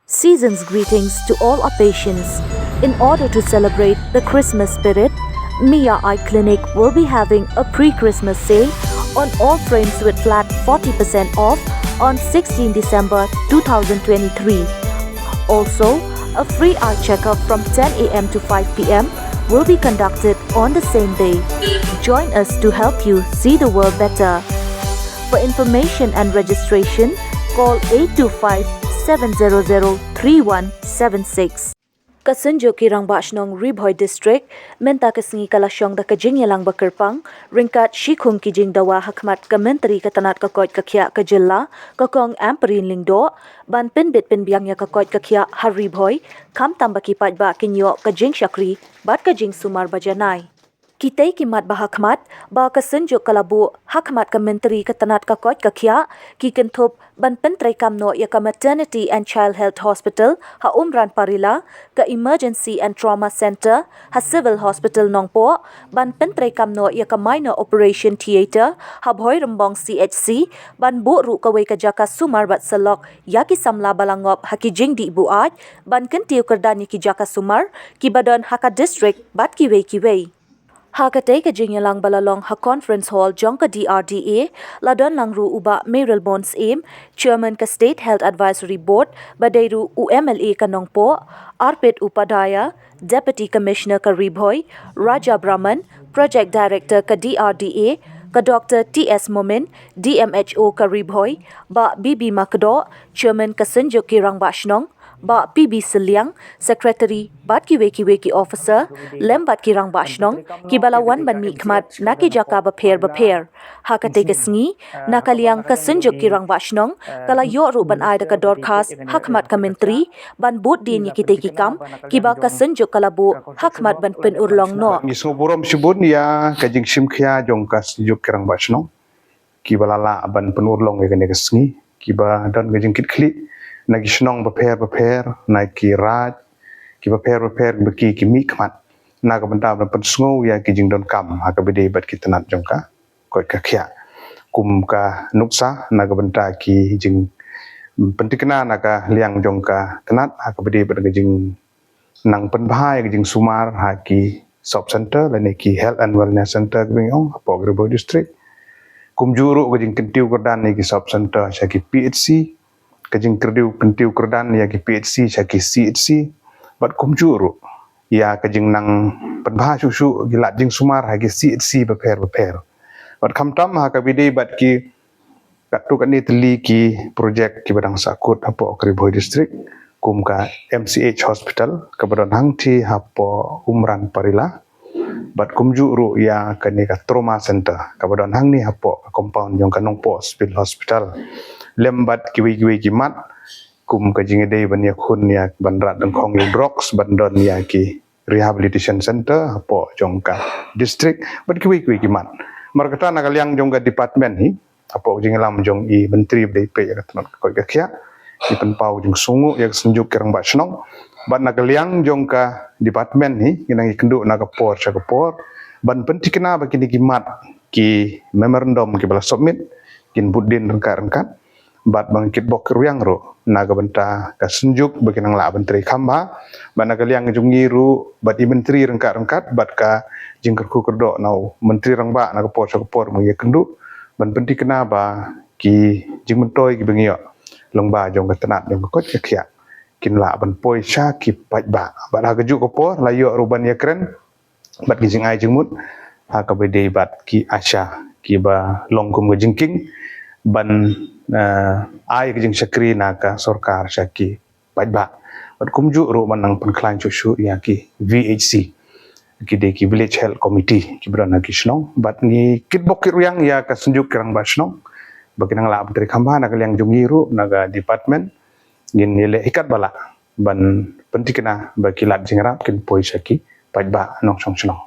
Season's greetings to all our patients. In order to celebrate the Christmas spirit, Mia Eye Clinic will be having a pre-Christmas sale on all frames with flat 40% off on 16 December 2023. Also, a free eye checkup from 10 a.m. to 5 p.m. will be conducted on the same day. Join us to help you see the world better. For information and registration, call 825-700-3176. Ka Synjuk ki Rangbah Shnong Ri-Bhoi District, mynta ka sngi kala shong da ka jingïalang ba kyrpang, ryngkat Shikhung ki Jingdawa Hakhmat ka Myntri ka tnad ka koit ka khiah ka jylla, ka Kong Ampareen Lyngdoh, ban Pynbit Pynbiang ya ka koit ka khiah har Ri-Bhoi, khamtam ba ki paidbah kinyo ka jingshakri, bat ka jingsumar ba janai. Kitay kimat ba Hakhmat, ba ka Synjuk kalabu Hakhmat ka Myntri ka tnad ka koit ka khiah, ki kentup ban Pyntri kamno ya ka Maternity and Child Health Hospital, ha Umran Parila, ka Emergency and Trauma Center, ha Civil Hospital Nongpoh, ban Pyntri kamno ya ka Minor Operation Theater, ha Bhoirymbong CHC, ban bu'ru kaway ka jaka sumar bat salok, ya ki samla balangop ha ki jingdi buaj, ban kentiu kerdan ya ki jaka sumar, ki badon ha ka district bat kiway. Hakatay ka jingïalang balalong ha conference hall jong ka DRDA, ladon langru uba Bhoirymbong aim, Chairman ka State Health Advisory Board, badayru UMLA ka Nongpoh, Arpit Upadhyay Deputy Commissioner ka Ri-Bhoi, Raja Brahman, Project Director ka DRDA, ka Dr TS Momin DMHO ka Ri-Bhoi, ba BB Makdoh Chairman ka Synjuk ki Rangbah Shnong, ba PB Sylliang Secretary, bat ki weki officer, lem bat ki Rangbah Shnong, ki balawan ban mikmat na ki jaka baper. Hakatay ka sngi, nakaliang ka Synjuk ki Rangbah Shnong, kala yoru ban ay da ka dorkas Hakhmat ka Myntri, ban bud din ya kitay ki kam, ki ba ka Synjuk kalabu Hakhmat ban penurlong no. Ngisngoborom sibun ya ka jingshakri jong ka Synjuk ki Rangbah Shnong, ki balala ban penurlong ya ka sngi, ki ba don ka jingkit kli, nagi shnong baper, nagi raj, ki baper beki ki mikmat, naga benda ban Pynsngew ya ki jingdon kam, haka bede bat ki tnad jong ka koit ka khiah. Kum ka nuksa naga benda ki jing pentikna naga liang jong ka tnad, haka bede bat ka jing nang paidbah ki jingsumar ha ki sub center lani ki health and wellness center ki Bhoirymbong Bhoirymbong District. Kum juru ka jing kentiu kerdan ni ki sub center sya ki PHC, kajing kentiu kerdan ya ki PHC sya ki CHC, bat kum juru ya kajing nang paidbah susu gilat jingsumar ha ki CHC baper. Bat khamtam ha ka bide bat ki katu kan ni teli ki projek ki badang sakut hapo Ri-Bhoi District, kum ka MCH Hospital ka badon hangti hapo Umran Parila, bat kum juru ya kani ka trauma center ka badon hang ni hapo compound jong ka Nongpoh Civil Hospital. Lembat kiwi kimat kum ka jingidei ban ya khun ya bandrat dang khong drugs bandon ya ki rehabilitation center hapo jong ka district, bat kiwi kimat markata nakaliang jong ka department hi hapo jingïalang jong i Myntri BDP ya tnot koit ka khiah, i penpau jong sungu ya Synjuk ki Rangbah Shnong, bat nakaliang jong ka department hi ginang kendu na ka por sya ka por, ban pentikna bakini kimat ki memorandum ki bala submit kin budin rengkat, bat bangkit bok ruyang ro naga benta ka Synjuk baginang la Myntri khamba, bat nakaliang jong ngiru bat i Myntri rengkat, bat ka jingkerku kerdo nau Myntri Rangbah na ka por sya ka por mung ya kendu, ban pentikna ba ki jingmentoi ki bengio longba jong ka tnad jong ka koit ka khiah, kin la ban poi sya ki paidbah, bat ha keju ka por layo ruban ya kren, bat ki jingai jingmut ha ka bede bat ki asya ki ba longkum ka jingking, ban ai ke jingshakri na ka sarkar sya ki paidbah, bat kumju ro manang penklan chusu ya ki VHC ki de ki village health committee ki Brahma Shnong, bat ni kitbok ki ruyang ya ka Synjuk ki Rangbah Shnong baginang la Myntri khamba na kaliang jungiru naga department gin nile ikat bala ban pentikna baki lat jingrap kin poi sya ki paidbah nong song shnong.